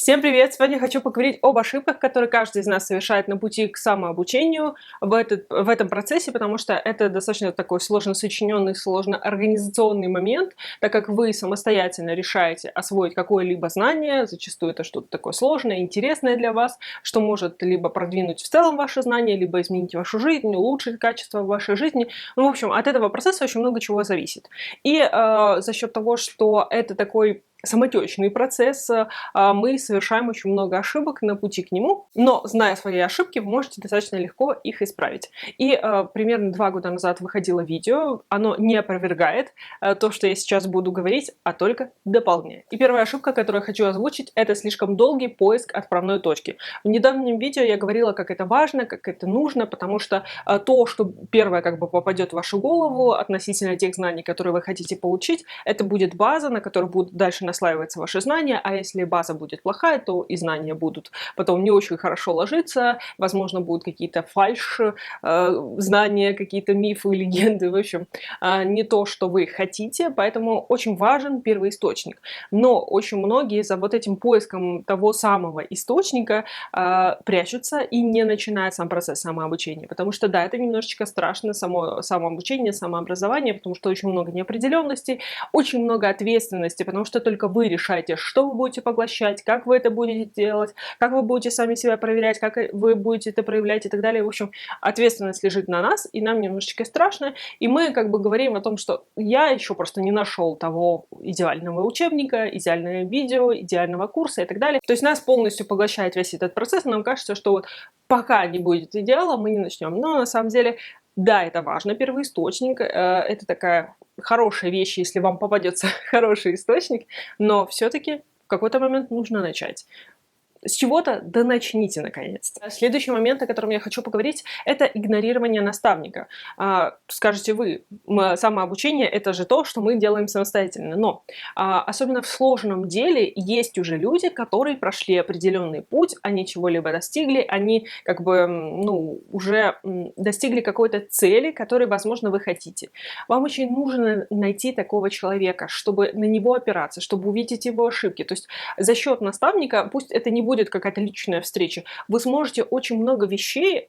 Всем привет! Сегодня хочу поговорить об ошибках, которые каждый из нас совершает на пути к самообучению в этом процессе, потому что это достаточно такой сложно сочиненный, сложно организационный момент, так как вы самостоятельно решаете освоить какое-либо знание, зачастую это что-то такое сложное, интересное для вас, что может либо продвинуть в целом ваше знание, либо изменить вашу жизнь, улучшить качество вашей жизни. Ну, в общем, от этого процесса очень много чего зависит. И за счет того, что это такой самотечный процесс, мы совершаем очень много ошибок на пути к нему, но, зная свои ошибки, вы можете достаточно легко их исправить. И примерно 2 года назад выходило видео, оно не опровергает то, что я сейчас буду говорить, а только дополняет. И первая ошибка, которую я хочу озвучить, это слишком долгий поиск отправной точки. В недавнем видео я говорила, как это важно, как это нужно, потому что то, что первое как бы попадет в вашу голову относительно тех знаний, которые вы хотите получить, это будет база, на которой будут дальше наслаиваться ваши знания, а если база будет плохая, то и знания будут потом не очень хорошо ложиться, возможно, будут какие-то знания, какие-то мифы, легенды, в общем, не то, что вы хотите, поэтому очень важен первоисточник. Но очень многие за вот этим поиском того самого источника прячутся и не начинают сам процесс самообучения, потому что, да, это немножечко страшно, само самообучение, самообразование, потому что очень много неопределенностей, очень много ответственности, потому что только вы решаете, что вы будете поглощать, как вы это будете делать, как вы будете сами себя проверять, как вы будете это проявлять и так далее. В общем, ответственность лежит на нас, и нам немножечко страшно. И мы как бы говорим о том, что я еще просто не нашел того идеального учебника, идеального видео, идеального курса и так далее. То есть нас полностью поглощает весь этот процесс, и нам кажется, что вот пока не будет идеала, мы не начнем. Но на самом деле, да, это важно, первоисточник, это такая хорошая вещь, если вам попадется хороший источник, но все-таки в какой-то момент нужно начать. С чего-то да начните наконец-то. Следующий момент, о котором я хочу поговорить, это игнорирование наставника. Скажете вы, самообучение это же то, что мы делаем самостоятельно, но особенно в сложном деле есть уже люди, которые прошли определенный путь, они чего-либо достигли, они как бы, ну, уже достигли какой-то цели, которой, возможно, вы хотите. Вам очень нужно найти такого человека, чтобы на него опираться, чтобы увидеть его ошибки. То есть за счет наставника, пусть это не будет какая-то личная встреча, вы сможете очень много вещей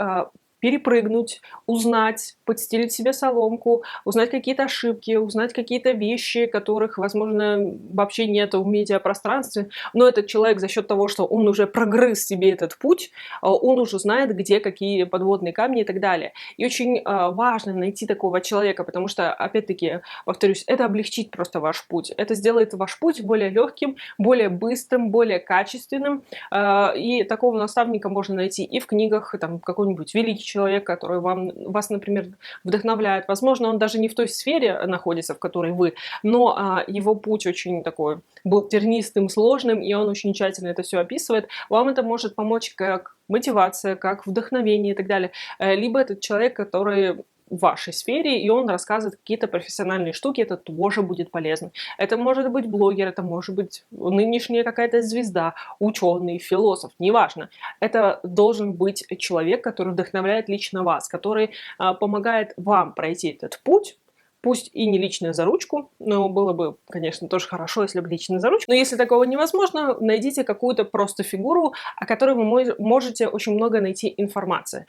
перепрыгнуть, узнать, подстелить себе соломку, узнать какие-то ошибки, узнать какие-то вещи, которых, возможно, вообще нет в медиапространстве. Но этот человек за счет того, что он уже прогрыз себе этот путь, он уже знает, где какие подводные камни и так далее. И очень важно найти такого человека, потому что, опять-таки, повторюсь, это облегчит просто ваш путь. Это сделает ваш путь более легким, более быстрым, более качественным. И такого наставника можно найти и в книгах, там, какой-нибудь великий человек, который вас, например, вдохновляет. Возможно, он даже не в той сфере находится, в которой вы, но его путь очень такой был тернистым, сложным, и он очень тщательно это все описывает. Вам это может помочь как мотивация, как вдохновение и так далее. Либо этот человек, который в вашей сфере, и он рассказывает какие-то профессиональные штуки, это тоже будет полезно. Это может быть блогер, это может быть нынешняя какая-то звезда, ученый, философ, неважно. Это должен быть человек, который вдохновляет лично вас, который помогает вам пройти этот путь, пусть и не лично за ручку, но было бы, конечно, тоже хорошо, если бы лично за ручку. Но если такого невозможно, найдите какую-то просто фигуру, о которой вы можете очень много найти информации.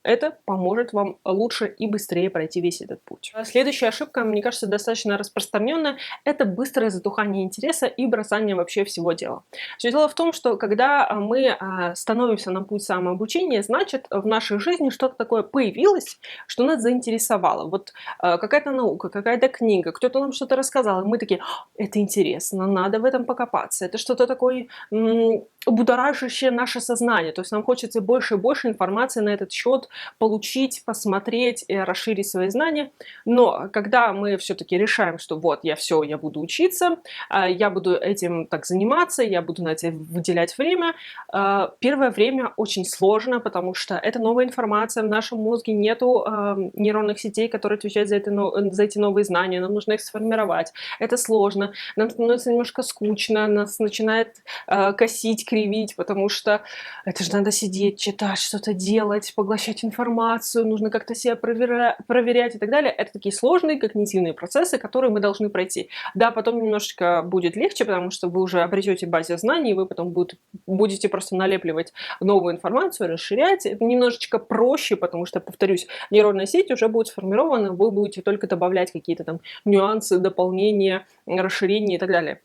Это поможет вам лучше и быстрее пройти весь этот путь. Следующая ошибка, мне кажется, достаточно распространенная, это быстрое затухание интереса и бросание вообще всего дела. Все дело в том, что когда мы становимся на путь самообучения, значит, в нашей жизни что-то такое появилось, что нас заинтересовало. Вот какая-то наука, какая-то книга, кто-то нам что-то рассказал, и мы такие: это интересно, надо в этом покопаться. Это что-то такое будоражащее наше сознание. То есть нам хочется больше и больше информации на этот счет получить, посмотреть, расширить свои знания. Но когда мы все-таки решаем, что вот я буду учиться, я буду этим так заниматься, я буду на это выделять время, первое время очень сложно, потому что это новая информация, в нашем мозге нету нейронных сетей, которые отвечают за эти новые знания, нам нужно их сформировать. Это сложно, нам становится немножко скучно, нас начинает косить, кривить, потому что это же надо сидеть, читать, что-то делать, поглощать информацию, нужно как-то себя проверять и так далее. Это такие сложные когнитивные процессы, которые мы должны пройти. Да, потом немножечко будет легче, потому что вы уже обретете базу знаний, и вы потом будете просто налепливать новую информацию, расширять. Это немножечко проще, потому что, повторюсь, нейронная сеть уже будет сформирована, вы будете только добавлять какие-то там нюансы, дополнения, расширения и так далее.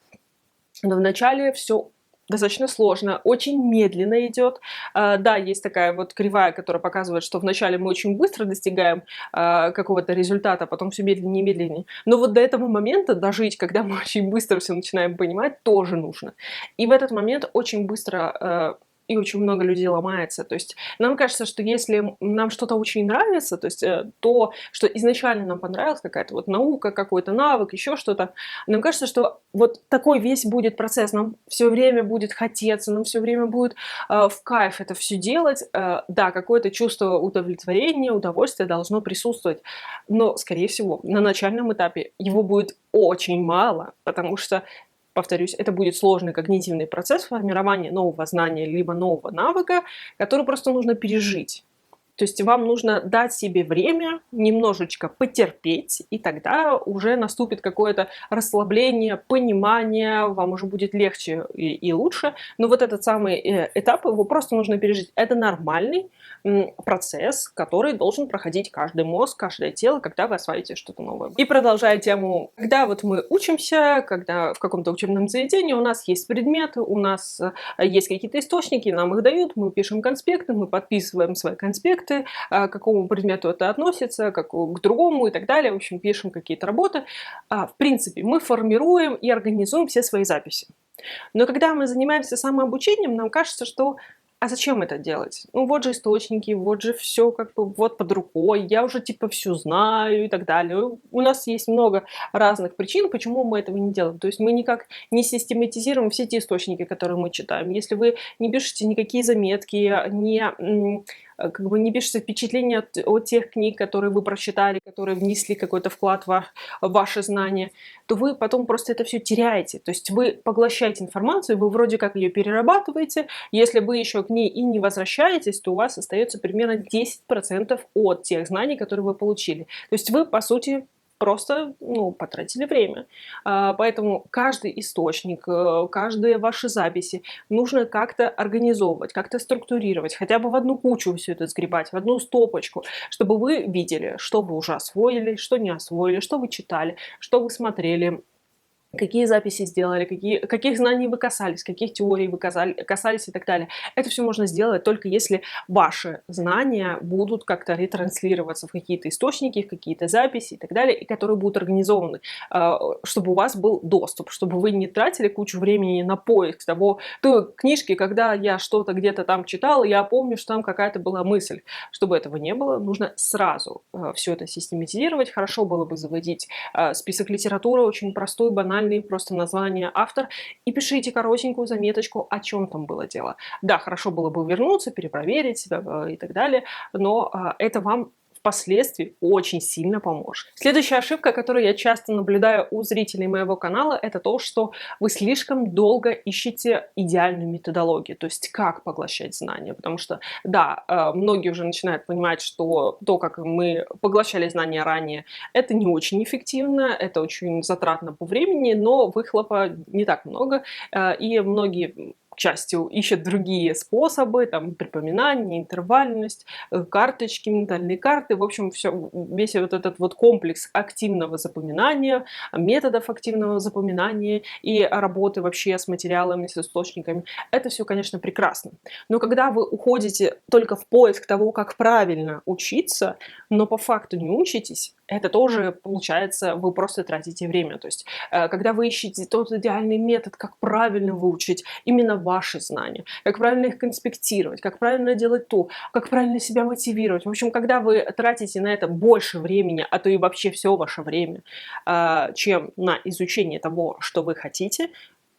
Но вначале все достаточно сложно, очень медленно идет. Да, есть такая вот кривая, которая показывает, что вначале мы очень быстро достигаем какого-то результата, потом все медленнее и медленнее. Но вот до этого момента дожить, когда мы очень быстро все начинаем понимать, тоже нужно. И в этот момент очень быстро и очень много людей ломается. То есть нам кажется, что если нам что-то очень нравится, то есть то, что изначально нам понравилось, какая-то вот наука, какой-то навык, еще что-то, нам кажется, что вот такой весь будет процесс, нам все время будет хотеться, нам все время будет в кайф это все делать. Да, какое-то чувство удовлетворения, удовольствия должно присутствовать, но, скорее всего, на начальном этапе его будет очень мало, потому что, повторюсь, это будет сложный когнитивный процесс формирования нового знания либо нового навыка, который просто нужно пережить. То есть вам нужно дать себе время, немножечко потерпеть, и тогда уже наступит какое-то расслабление, понимание, вам уже будет легче и лучше. Но вот этот самый этап, его просто нужно пережить. Это нормальный процесс, который должен проходить каждый мозг, каждое тело, когда вы осваиваете что-то новое. И продолжая тему, когда вот мы учимся, когда в каком-то учебном заведении у нас есть предметы, у нас есть какие-то источники, нам их дают, мы пишем конспекты, мы подписываем свои конспекты, к какому предмету это относится, к другому и так далее. В общем, пишем какие-то работы. В принципе, мы формируем и организуем все свои записи. Но когда мы занимаемся самообучением, нам кажется, что а зачем это делать? Ну вот же источники, вот же все как бы вот под рукой, я уже типа все знаю и так далее. У нас есть много разных причин, почему мы этого не делаем. То есть мы никак не систематизируем все те источники, которые мы читаем. Если вы не пишете никакие заметки, как бы не пишете впечатления от тех книг, которые вы прочитали, которые внесли какой-то вклад в ваши знания, то вы потом просто это все теряете. То есть вы поглощаете информацию, вы вроде как ее перерабатываете. Если вы еще к ней и не возвращаетесь, то у вас остается примерно 10% от тех знаний, которые вы получили. То есть вы, по сути, просто потратили время. Поэтому каждый источник, каждые ваши записи нужно как-то организовывать, как-то структурировать, хотя бы в одну кучу все это сгребать, в одну стопочку, чтобы вы видели, что вы уже освоили, что не освоили, что вы читали, что вы смотрели, какие записи сделали, каких знаний вы касались, каких теорий вы касались и так далее. Это все можно сделать только если ваши знания будут как-то ретранслироваться в какие-то источники, в какие-то записи и так далее, и которые будут организованы, чтобы у вас был доступ, чтобы вы не тратили кучу времени на поиск той книжки, когда я что-то где-то там читала, я помню, что там какая-то была мысль. Чтобы этого не было, нужно сразу все это систематизировать. Хорошо было бы заводить список литературы, очень простой, банальный, просто название, автор, и пишите коротенькую заметочку, о чем там было дело. Да, хорошо было бы вернуться, перепроверить и так далее, но это вам впоследствии очень сильно поможет. Следующая ошибка, которую я часто наблюдаю у зрителей моего канала, это то, что вы слишком долго ищете идеальную методологию, то есть как поглощать знания, потому что, да, многие уже начинают понимать, что то, как мы поглощали знания ранее, это не очень эффективно, это очень затратно по времени, но выхлопа не так много, и многие к счастью, ищут другие способы, там, припоминание, интервальность, карточки, ментальные карты, в общем, весь вот этот вот комплекс активного запоминания, методов активного запоминания и работы вообще с материалами, с источниками, это все, конечно, прекрасно. Но когда вы уходите только в поиск того, как правильно учиться, но по факту не учитесь, это тоже, получается, вы просто тратите время. То есть, когда вы ищете тот идеальный метод, как правильно выучить именно ваши знания, как правильно их конспектировать, как правильно делать то, как правильно себя мотивировать. В общем, когда вы тратите на это больше времени, а то и вообще все ваше время, чем на изучение того, что вы хотите,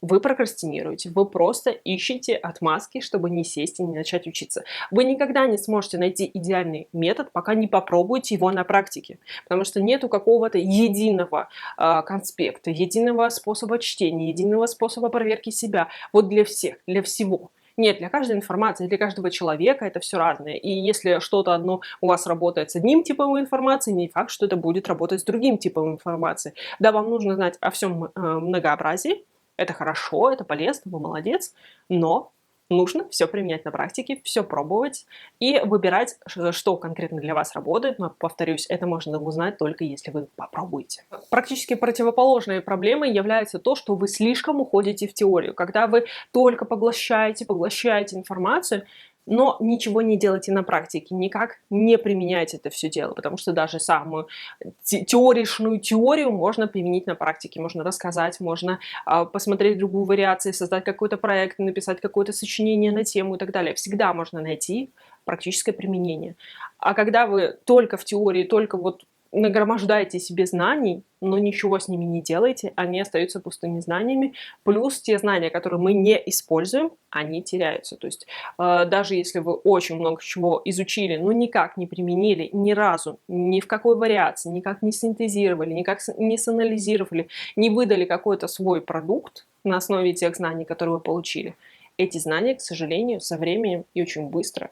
вы прокрастинируете, вы просто ищете отмазки, чтобы не сесть и не начать учиться. Вы никогда не сможете найти идеальный метод, пока не попробуете его на практике, потому что нету какого-то единого конспекта, единого способа чтения, единого способа проверки себя. Вот для всех, для всего. Нет, для каждой информации, для каждого человека это все разное. И если что-то одно у вас работает с одним типом информации, не факт, что это будет работать с другим типом информации. Да, вам нужно знать о всем многообразии. Это хорошо, это полезно, вы молодец, но нужно все применять на практике, все пробовать и выбирать, что конкретно для вас работает. Но, повторюсь, это можно узнать только если вы попробуете. Практически противоположной проблемой является то, что вы слишком уходите в теорию. Когда вы только поглощаете информацию, но ничего не делаете на практике, никак не применяете это все дело, потому что даже самую теоричную теорию можно применить на практике, можно рассказать, можно посмотреть другую вариацию, создать какой-то проект, написать какое-то сочинение на тему и так далее. Всегда можно найти практическое применение. А когда вы только в теории, только вот нагромождаете себе знаний, но ничего с ними не делаете, они остаются пустыми знаниями, плюс те знания, которые мы не используем, они теряются. То есть даже если вы очень много чего изучили, но никак не применили ни разу, ни в какой вариации, никак не синтезировали, никак не санализировали, не выдали какой-то свой продукт на основе тех знаний, которые вы получили, эти знания, к сожалению, со временем и очень быстро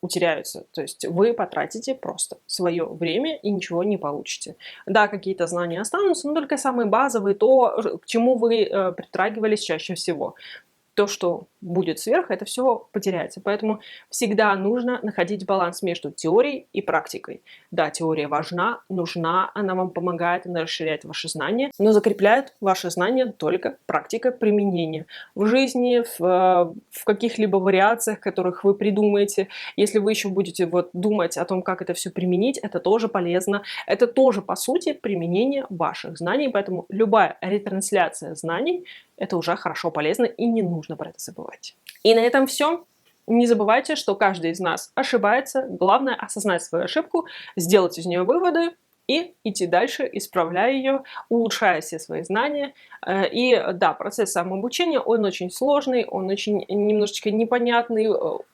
утеряются. То есть вы потратите просто свое время и ничего не получите. Да, какие-то знания останутся, но только самые базовые, то, к чему вы притрагивались чаще всего. То, что будет сверх, это все потеряется. Поэтому всегда нужно находить баланс между теорией и практикой. Да, теория важна, нужна, она вам помогает, она расширяет ваши знания, но закрепляет ваши знания только практика применения в жизни, в каких-либо вариациях, которых вы придумаете. Если вы еще будете вот думать о том, как это все применить, это тоже полезно. Это тоже, по сути, применение ваших знаний, поэтому любая ретрансляция знаний это уже хорошо, полезно, и не нужно про это забывать. И на этом все. Не забывайте, что каждый из нас ошибается. Главное осознать свою ошибку, сделать из нее выводы и идти дальше, исправляя ее, улучшая все свои знания. И да, процесс самообучения, он очень сложный, он очень немножечко непонятный,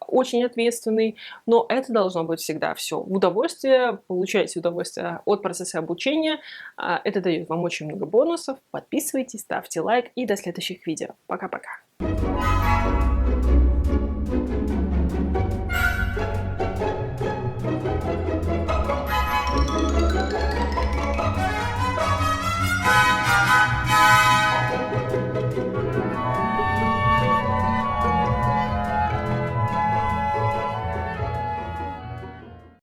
очень ответственный, но это должно быть всегда все в удовольствие. Получайте удовольствие от процесса обучения. Это дает вам очень много бонусов. Подписывайтесь, ставьте лайк и до следующих видео. Пока-пока.